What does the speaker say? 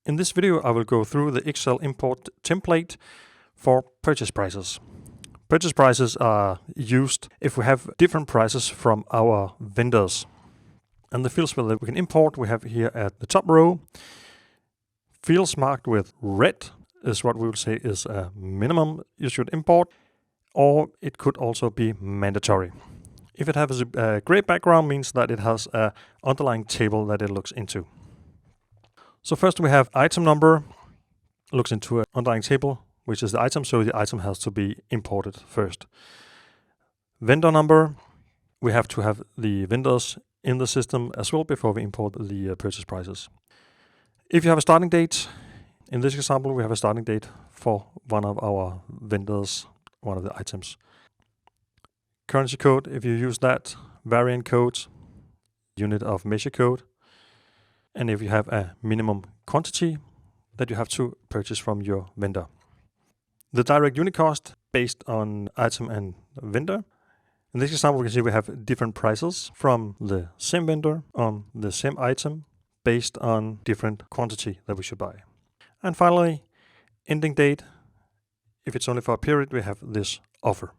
In this video, I will go through the Excel import template for purchase prices. Purchase prices are used if we have different prices from our vendors. And the fields that we can import, we have here at the top row. Fields marked with red is what we would say is a minimum you should import, or it could also be mandatory. If it has a gray background, means that it has an underlying table that it looks into. So first we have item number, looks into an underlying table, which is the item, so the item has to be imported first. Vendor number, we have to have the vendors in the system as well before we import the purchase prices. If you have a starting date, in this example we have a starting date for one of our vendors, one of the items. Currency code, if you use that, variant code, unit of measure code, and if you have a minimum quantity that you have to purchase from your vendor. The direct unit cost based on item and vendor. In this example, we can see we have different prices from the same vendor on the same item based on different quantity that we should buy. And finally, ending date. If it's only for a period, we have this offer.